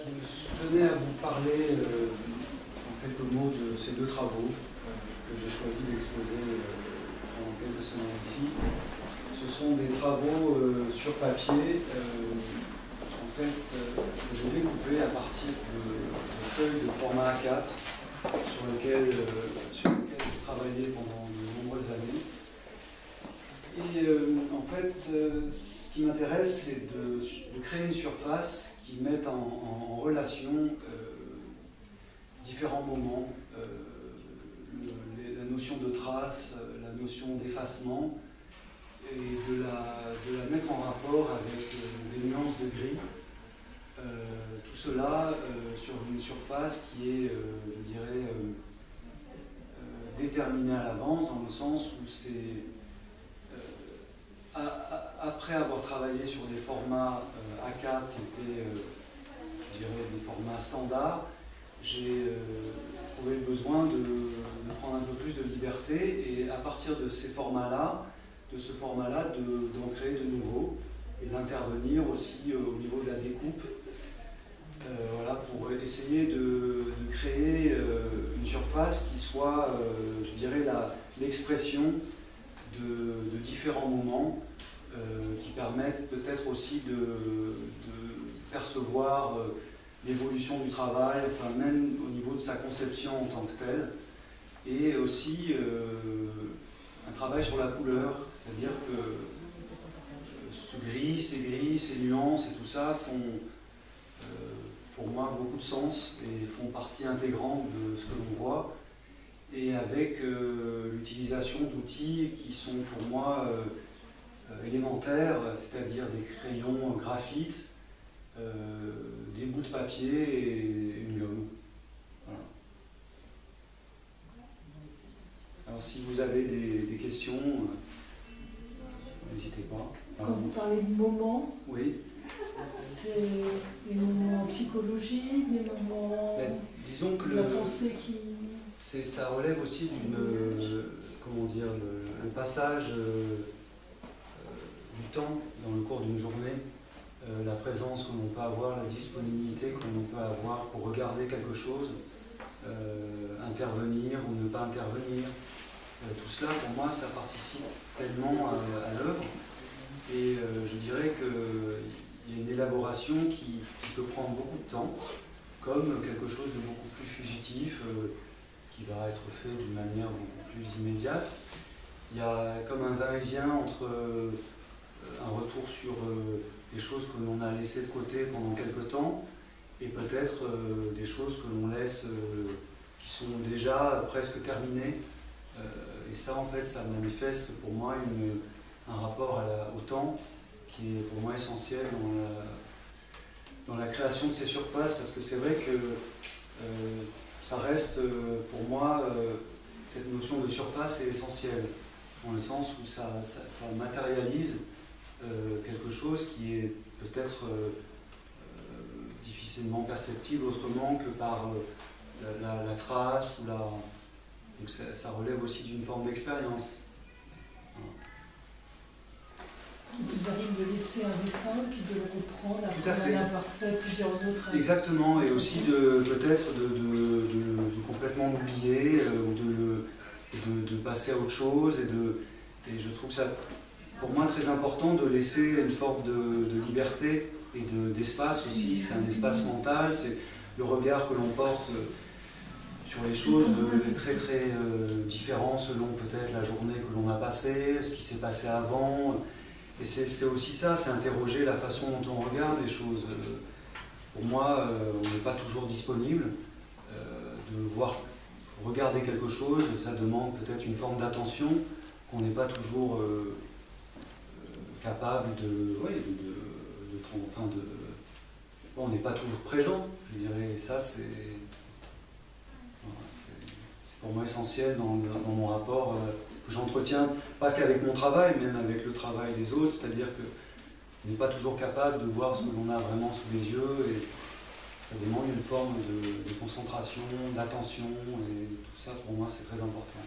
Je tenais à vous parler en quelques mots de ces deux travaux que j'ai choisi d'exposer pendant quelques semaines ici. Ce sont des travaux sur papier, en fait, que j'ai découpés à partir de feuilles de format A4 sur lesquelles j'ai travaillé pendant de nombreuses années. Et en fait, ce qui m'intéresse, c'est de créer une surface qui mette en relation différents moments, la notion de trace, la notion d'effacement, et de la mettre en rapport avec des nuances de gris. Tout cela sur une surface qui est, je dirais, déterminée à l'avance, dans le sens où c'est après avoir travaillé sur des formats A4 qui étaient, je dirais, des formats standards, j'ai trouvé le besoin de prendre un peu plus de liberté et à partir de ces formats-là, d'en créer de nouveaux et d'intervenir aussi au niveau de la découpe, voilà, pour essayer de créer une surface qui soit, je dirais, l'expression de différents moments qui permettent peut-être aussi de percevoir l'évolution du travail, enfin même au niveau de sa conception en tant que telle, et aussi un travail sur la couleur, c'est-à-dire que ces nuances et tout ça font pour moi beaucoup de sens et font partie intégrante de ce que l'on voit, et avec l'utilisation d'outils qui sont pour moi élémentaires, c'est-à-dire des crayons graphite, des bouts de papier et une gomme. Voilà. Alors si vous avez des questions, n'hésitez pas. Quand vous parlez de moments, oui. C'est des moments psychologiques, des moments disons que de la pensée qui... Ça relève aussi d'une, comment dire, un passage du temps dans le cours d'une journée, la présence que l'on peut avoir, la disponibilité que l'on peut avoir pour regarder quelque chose, intervenir ou ne pas intervenir. Tout cela, pour moi, ça participe pleinement à l'œuvre. Et je dirais qu'il y a une élaboration qui peut prendre beaucoup de temps, comme quelque chose de beaucoup plus fugitif, qui va être fait d'une manière beaucoup plus immédiate. Il y a comme un va-et-vient entre un retour sur des choses que l'on a laissées de côté pendant quelque temps et peut-être des choses que l'on laisse qui sont déjà presque terminées. Et ça, en fait, ça manifeste pour moi un rapport au temps qui est pour moi essentiel dans la création de ces surfaces, parce que c'est vrai que ça reste pour moi, cette notion de surface est essentielle, dans le sens où ça matérialise quelque chose qui est peut-être difficilement perceptible autrement que par la trace ou donc ça relève aussi d'une forme d'expérience. Il vous arrive de laisser un dessin, puis de le reprendre après en avoir fait plusieurs autres. Exactement, et aussi peut-être de complètement l'oublier ou de passer à autre chose. Et je trouve ça, pour moi, très important de laisser une forme de liberté et d'espace aussi. C'est un espace mental, c'est le regard que l'on porte sur les choses très très différents selon peut-être la journée que l'on a passée, ce qui s'est passé avant. Et c'est aussi ça, c'est interroger la façon dont on regarde les choses. Pour moi, on n'est pas toujours disponible. De regarder quelque chose, ça demande peut-être une forme d'attention qu'on n'est pas toujours capable on n'est pas toujours présent, je dirais. Et ça, c'est pour moi essentiel dans mon rapport que j'entretiens, pas qu'avec mon travail, même avec le travail des autres, c'est-à-dire qu'on n'est pas toujours capable de voir ce que l'on a vraiment sous les yeux, et ça demande une forme de concentration, d'attention, et tout ça pour moi c'est très important.